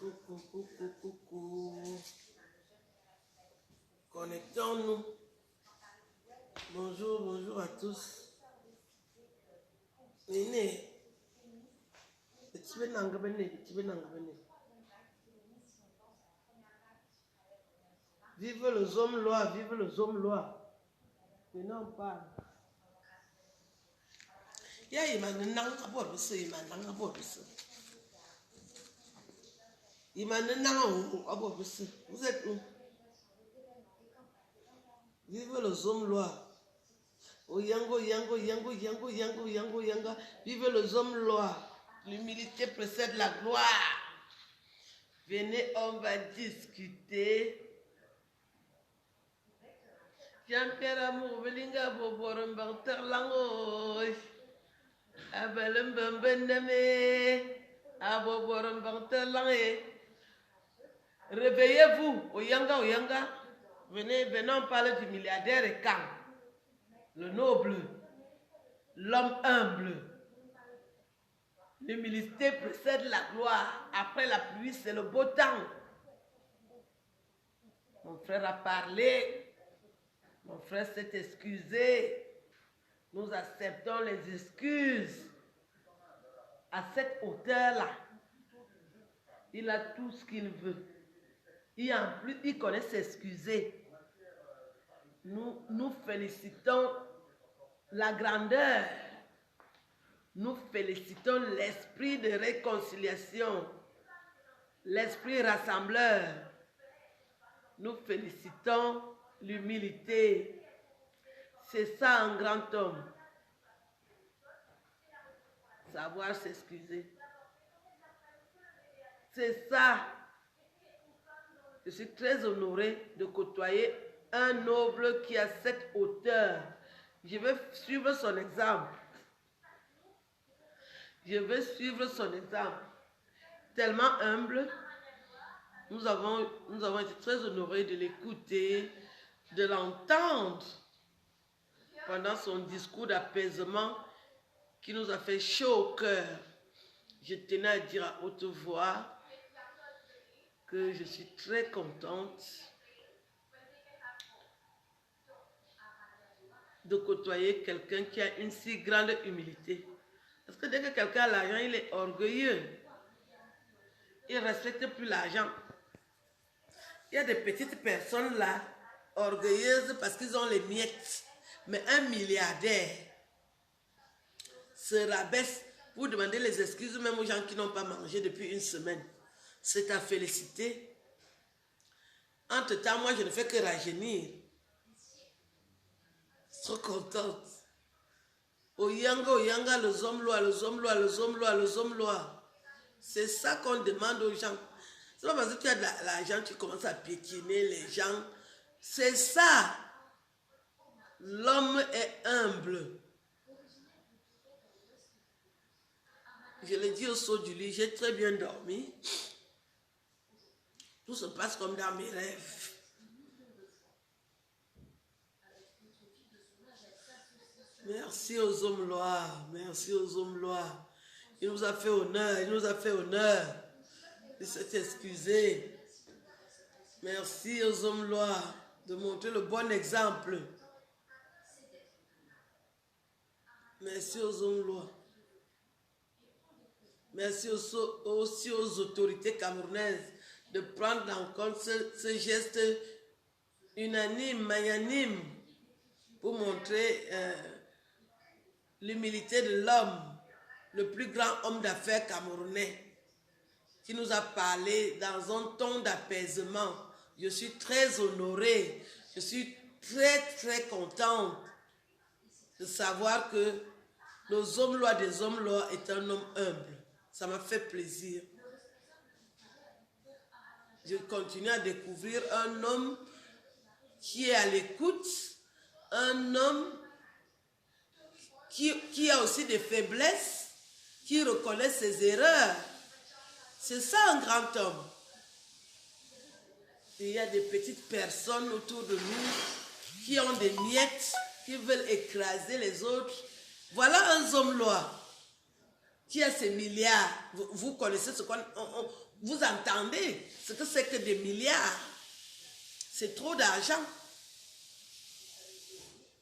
Coucou, coucou, coucou. Connectons-nous. Bonjour, bonjour à tous. Nene. Vive les hommes lois, vive les hommes lois. Venez, on parle. Ya imanenang aboroso, imanang aboroso. Imanenang aboroso. Vous êtes où? Vive les hommes lois. Oyango, yango, yango, yango, yango, yango, yanga. Vive les hommes lois. L'humilité précède la gloire. Venez, on va discuter. Jean-Pierre Amour, Belinga, Boborum, Banterlango. Abelum, Bembeneme. Aboborum, Banterlange. Réveillez-vous, Oyanga, Oyanga. Venez, venez, on parle du milliardaire et Kang. Le noble, l'homme humble. L'humilité précède la gloire. Après la pluie, c'est le beau temps. Mon frère a parlé. Mon frère s'est excusé. Nous acceptons les excuses. À cette hauteur-là, il a tout ce qu'il veut. Et en plus, il connaît s'excuser. Nous félicitons la grandeur. Nous félicitons l'esprit de réconciliation, l'esprit rassembleur. Nous félicitons l'humilité. C'est ça un grand homme. Savoir s'excuser. C'est ça. Je suis très honorée de côtoyer un noble qui a cette hauteur. Je vais suivre son exemple. Je vais suivre son exemple. Tellement humble. Nous avons été très honorés de l'écouter, de l'entendre pendant son discours d'apaisement qui nous a fait chaud au cœur. Je tenais à dire à haute voix que je suis très contente de côtoyer quelqu'un qui a une si grande humilité. Parce que dès que quelqu'un a l'argent, il est orgueilleux. Il ne respecte plus l'argent. Il y a des petites personnes là, orgueilleuses parce qu'ils ont les miettes. Mais un milliardaire se rabaisse pour demander les excuses même aux gens qui n'ont pas mangé depuis une semaine. C'est à féliciter. Entre-temps, moi, je ne fais que rajeunir. Je suis contente. Oyanga, Oyanga, les hommes lois, les hommes lois, les hommes lois, les hommes lois. C'est ça qu'on demande aux gens. C'est pas parce que tu as de l'argent, tu commences à piétiner les gens. C'est ça. L'homme est humble. Je l'ai dit au saut du lit, j'ai très bien dormi. Tout se passe comme dans mes rêves. Merci aux hommes lois, merci aux hommes lois. Il nous a fait honneur, il nous a fait honneur. Il s'est excusé. Merci aux hommes lois de montrer le bon exemple. Merci aux hommes lois. Merci aussi aux autorités camerounaises de prendre en compte ce geste unanime, magnanime, pour montrer l'humilité de l'homme, le plus grand homme d'affaires camerounais, qui nous a parlé dans un ton d'apaisement. Je suis très honorée, je suis très très contente de savoir que le homme loi des hommes lois est un homme humble. Ça m'a fait plaisir. Je continue à découvrir un homme qui est à l'écoute, un homme qui a aussi des faiblesses, qui reconnaît ses erreurs. C'est ça un grand homme. Il y a des petites personnes autour de nous qui ont des miettes, qui veulent écraser les autres. Voilà un homme loi. qui a ces milliards, vous connaissez ce qu'on... Vous entendez ce que c'est que des milliards. C'est trop d'argent.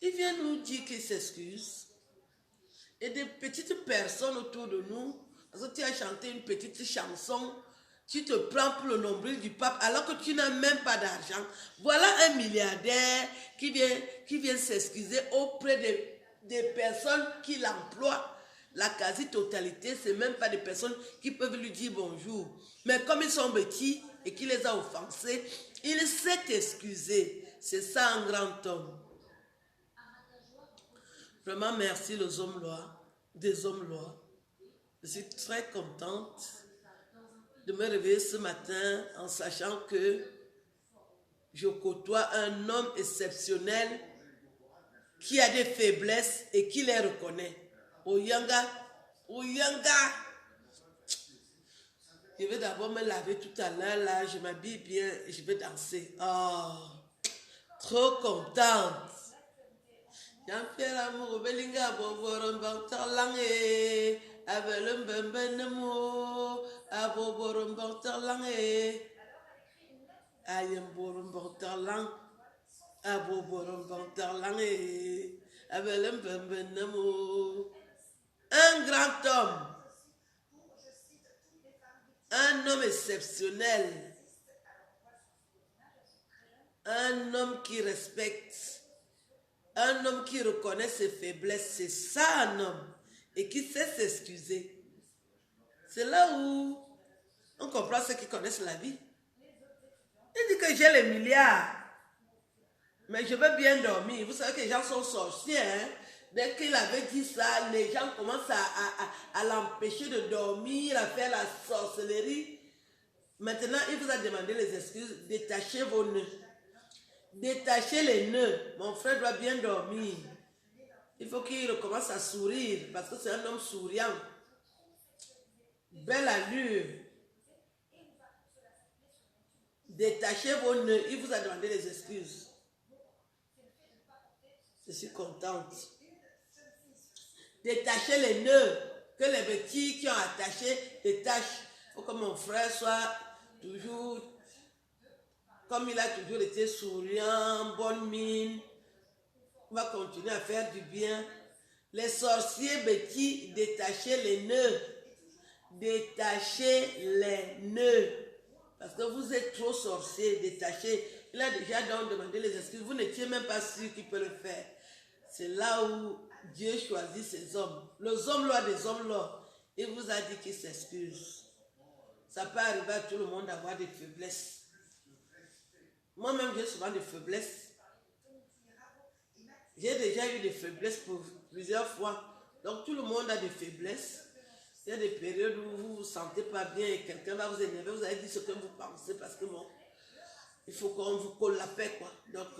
Il vient nous dire qu'il s'excuse. Et des petites personnes autour de nous, parce que tu as chanté une petite chanson, tu te prends pour le nombril du pape alors que tu n'as même pas d'argent. Voilà un milliardaire qui vient s'excuser auprès des personnes qui l'emploient. La quasi-totalité, ce n'est même pas des personnes qui peuvent lui dire bonjour. Mais comme ils sont petits et qu'il les a offensés, il s'est excusé. C'est ça un grand homme. Vraiment, merci les hommes lois, des hommes lois. Je suis très contente de me réveiller ce matin en sachant que je côtoie un homme exceptionnel qui a des faiblesses et qui les reconnaît. Oyanga, je vais d'abord me laver tout à l'heure, là, je m'habille bien et je vais danser. Oh, trop contente. Jean-Pierre Amour, Belinga, Boboron, Bantarlange, Avelum Bembenemo, Aboboron, Bantarlange, Ayam Boron, Bantarlang, Aboboron, Bantarlange, Avelum Bembenemo. Un grand homme, un homme exceptionnel, un homme qui respecte. Un homme qui reconnaît ses faiblesses, c'est ça un homme. Et qui sait s'excuser. C'est là où on comprend ceux qui connaissent la vie. Il dit que j'ai les milliards. Mais je veux bien dormir. Vous savez que les gens sont sorciers. Hein? Dès qu'il avait dit ça, les gens commencent à l'empêcher de dormir, à faire la sorcellerie. Maintenant, il vous a demandé les excuses. Détachez vos nœuds. Détachez les nœuds. Mon frère doit bien dormir. Il faut qu'il recommence à sourire parce que c'est un homme souriant. Belle allure. Détachez vos nœuds. Il vous a demandé les excuses. Je suis contente. Détachez les nœuds. Que les petits qui ont attaché détachent. Il faut que mon frère soit toujours... Comme il a toujours été souriant, bonne mine, on va continuer à faire du bien. Les sorciers petits, détachez les nœuds. Détachez les nœuds. Parce que vous êtes trop sorciers, détachez. Il a déjà donc demandé les excuses. Vous n'étiez même pas sûr qu'il peut le faire. C'est là où Dieu choisit ses hommes. Les hommes lois des hommes lois. Il vous a dit qu'il s'excuse. Ça peut arriver à tout le monde d'avoir des faiblesses. Moi-même, j'ai souvent des faiblesses. J'ai déjà eu des faiblesses pour plusieurs fois. Donc, tout le monde a des faiblesses. Il y a des périodes où vous ne vous sentez pas bien et quelqu'un va vous énerver. Vous allez dire ce que vous pensez parce que bon, il faut qu'on vous colle la paix, quoi. Donc,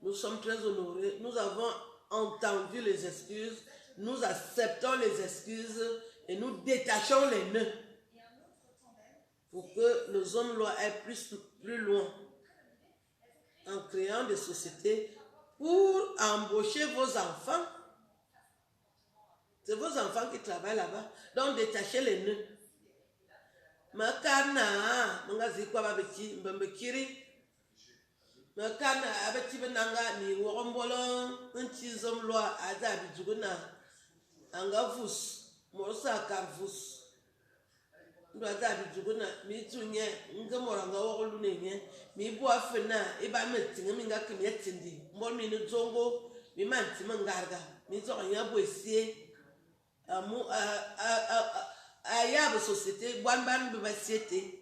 nous sommes très honorés. Nous avons entendu les excuses. Nous acceptons les excuses et nous détachons les nœuds pour que les hommes lois aillent plus loin. En créant des sociétés pour embaucher vos enfants. C'est vos enfants qui travaillent là-bas. Donc, détachez les nœuds. Makana, mangazi kwa babeti, mbembekiri. Makana, abeti benanga ni worombolo, nchizom loa ada bijuguna. Angavus, morosa karvus. Ndo ada bijuguna, mitunye, ngamoranga worolunenye. Mi boa fena iba metinga minga kemi etindi mbon mi no zongo mi manti mangarga mi zo anya boesie amu aya bo société ban be société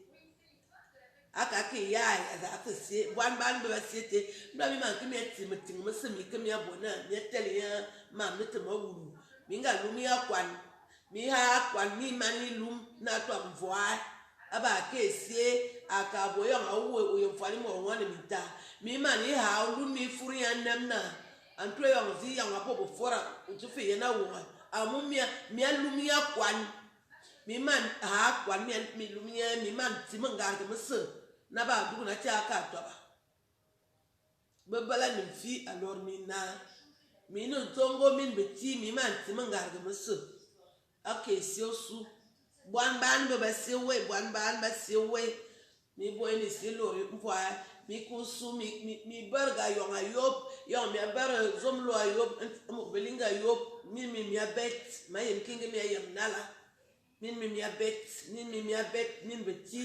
aka ke ya za ka sie ban be société mba mi man kemi etinga me semi kemi abona mi tele ya ma mi te mawuru mi nga lumi akwan mi ha akwan mi mani lum na to amvoa aba kesie akaboyo ngawo oyemfani mo wane minta mi mani ha ulu mi furu ya namna antwe yo nzi ya ngapo fora utufe ye na wo amumia mi alumi akwan mi man ha akwan mi lumia mi man timanga ke mse na ba dugu na tia aka to ba bebala ni fi alors mi na mi no tongo min beti mi man timanga ke mse Okay, su. Buan ban ba siwe, buan ban ba siwe. Mi boy ni silo mpoa mi kusu mi berga yong ayop yong mi ber zomlo ayop mo belinga ayop mi abet ma yem kinga mi ayam nala mi abet mi abet min beti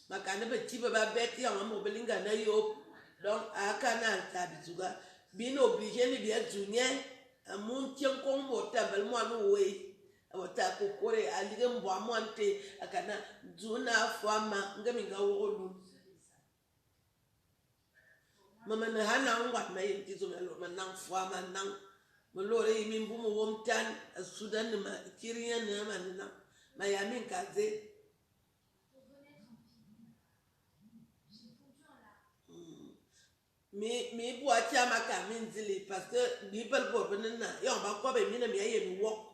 makana beti ba bet yong mo belinga na ayop donc akana ta bituga bin obligé ni bien junye amun tien kong mo tabel mo no we awata kokore alige mbwa mwante akana zuna fama ngami nga wolu mama na hana ngwa na yintizo na nang fama nang molore yimi mbumo womtan sudan ma kiriya na manna mayami kaze mi bua chama kaminzili parce que bibel bo benna yo ba ko be mi na mi ayemi wo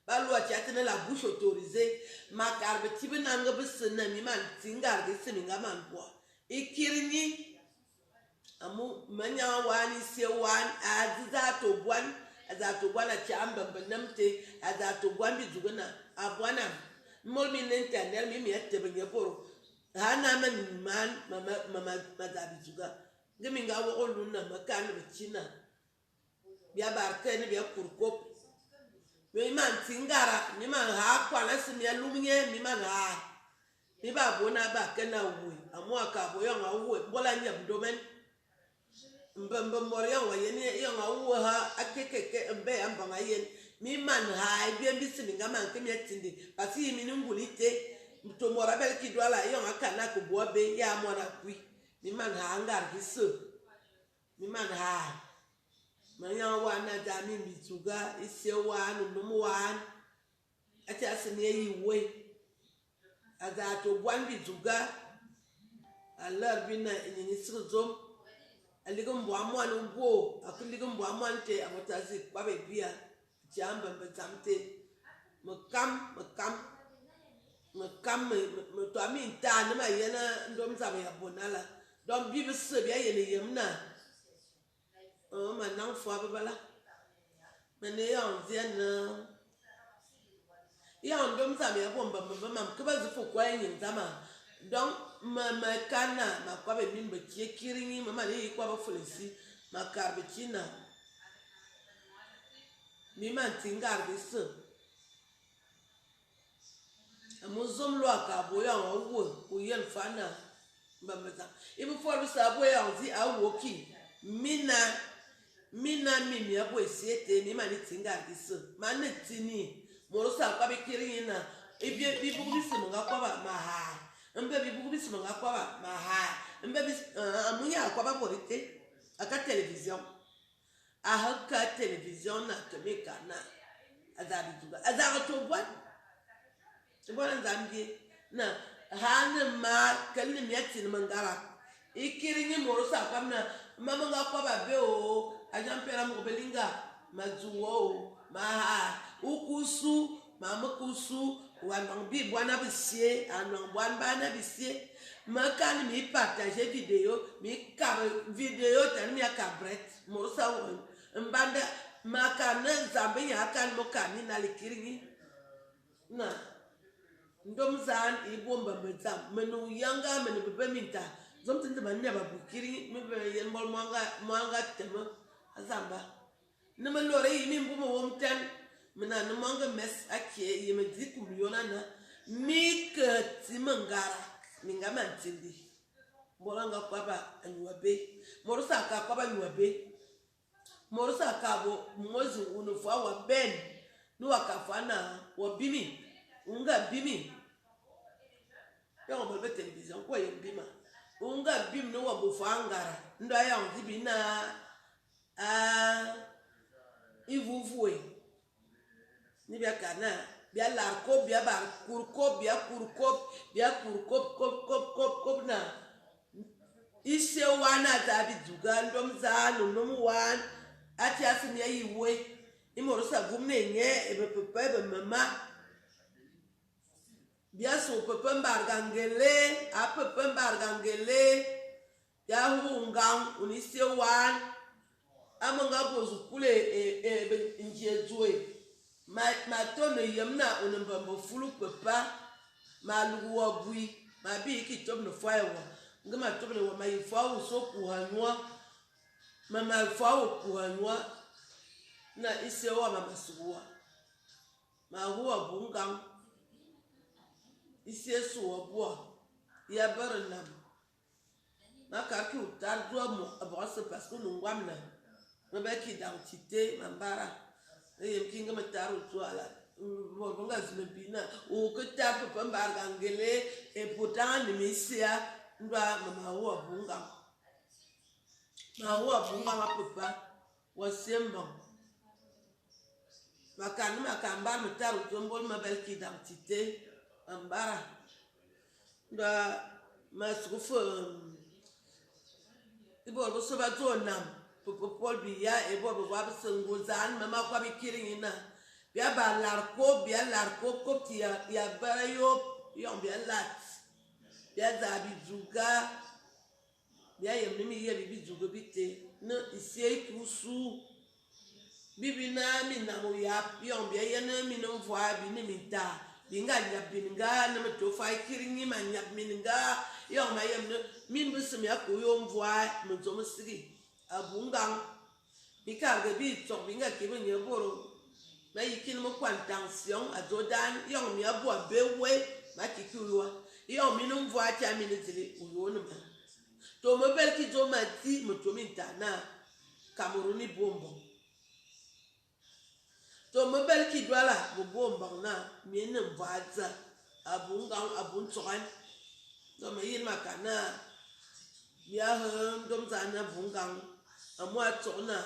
balua chatine la bouche autorisée ma carbe tibina nga besena mi man tingar de seminga man boa ikirni amu manya wani se wan azato bwan a chamba benamte azato bwan bi zugana abwana mol mi nenter mi ette benye poro hana man mama mazabi zuga gemi nga wo lunna makan bechina bia barkene bia kurkop mi man tingara mi man ha kwala simi alumnye mi man ha mi ba bona ba kana wu amu aka bo yo nga wu bola nyam domen mbembe moria wa yeni yo nga wu ha akekeke mbe amba nga yen mi man ha bia bi simi nga man kemi atinde pasi mi ngulite to mora bel ki dwala yo nga kana ko bo be ya mora kwi mi man ha ngar giso mi man ha manya wana dami bituga ise wanu numu wan ati asini yiwe azato bwan bituga alar bina nyini sirzom aligum bo amwan ubo akuligum bo amwante amotazi kwabe bia jamba mbetamte mukam me to ami ta na ma yena ndom zaba ya bonala dom bibse bia yene yemna oh manang fwa babala mene yon ziana yon dom zaba ya bomba mam ke bazi fo kwa yin zama donc ma kana ma kwa be min be kiringi mama le kwa ba fulesi ma karbe china mi man tingar de se amuzom lo akabo ya wo uyen fana mbameza ibu fo lu sabo ya zi awoki mina mimi abo esiete mi mani tingar de se manetini morosa kwa be kiringi na ebie bibu bisu nga kwa ba maha mbe bibu bisu nga kwa ba maha mbe amunya kwa ba borite aka television ahaka television na tomeka na azabi tuga azato bwa tibona zambie na hana ma kalli miyati mangara ikiringi morosa kwa na mama nga kwa ba be o ajampera mo belinga mazuo maha ukusu mama kusu wanang bi bwana bisie anang bwan bana bisie makan mi partager video tan mi akabret morosa won mbanda makan zambe ya kan mokani na likiringi na ndom zan ibomba mezam menu yanga menu bebe minta zomtinde manya ba bukiri mebe yen bol manga tema azamba nima lore yimi mbumo womten mina manga mes ake yeme diku miliona na mika timangara minga mantindi bolanga kwaba anywabe morosa ka kwaba anywabe morosa ka bo mozi unufwa wa ben nuwa kafana wa bimi unga bimi yango bolbe television kwa yembima unga bim no wa bofangara ndo aya onzibina ivuvue ni bia kana bia larko bia bar kurko bia kurkop na ise wana tabi duga ndom za no wan ati asini yiwe imorosa gumne nye ebe pepe ebe mama bia so pepe mbargangele a pepe mbargangele ya hungang unise wan amanga bozu kule ebe njezwe ma tonne yemna onembambo fulu pepa ma luwa bui ma bi ki top no fire ngama top no ma ifo so ku hanwa ma ifo ku hanwa na ise wa mama suwa ma huwa bungang ise suwa bo ya baranam ma ka ki utar do mo abose parce que nous ngwamna ma ba ki identité mambara e kinga mataro to ala bonga zimebina o que tape pamba gangele et pourtant ni misia ndwa mama huwa bungang ma huwa bungang papa wasemba makamba mataro to mbol ma ba ki identité mambara ndwa masufo ibo bo so ba to nam popol biya e bo bo ba sengo zan mama kwa bikirin ina bia ba larko ko ti ya barayo yo bia lat bia za bi juga bia yem ni ye bi juga bite no isie kusu bibi na mi na mo ya yo bia ye na mi no voa bi ni mi da binga nyabinga na to fa kirin ni man nyabinga yo ma yem no min busum ya ko yo voa mo zo mo sigi abungang bika ga bi to binga ke bin ye boro na yikin mo kwan tension adodan yo mi abo abewe ma kikuwa yo mi no voa cha mi ni zili uyo no ma to mo bel ki zo ma ti mo to mi tana Camerouni bombo to mo bel ki dwala mo bombo na mi ne vaza abungang abun tsokan to me yin makana ya hem dom zana bungang amwa tsona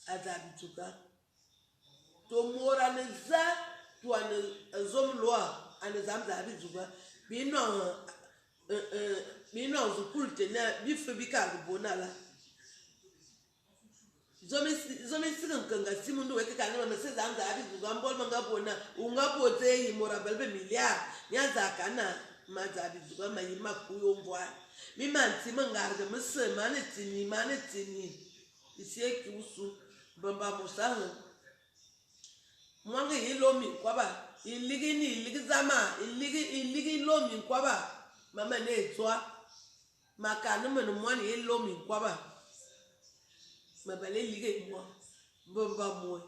azabituka to mora ne za to an zomloa an zamza bizuga bino zukulte na bifebika bonala zomi sigan kanga simundu weke kana na se zamza bizuga mbol manga bona ungapote yi mora balbe milia nyaza kana maza bizuga mayima kuyo mbwa mimanti mangarga musema ne tini isie kusu bamba musahu mwange ilomi kwaba iligi zama iligi lomi kwaba mama ne twa makanu menu mwani ilomi kwaba mabale lige mwa bamba mwe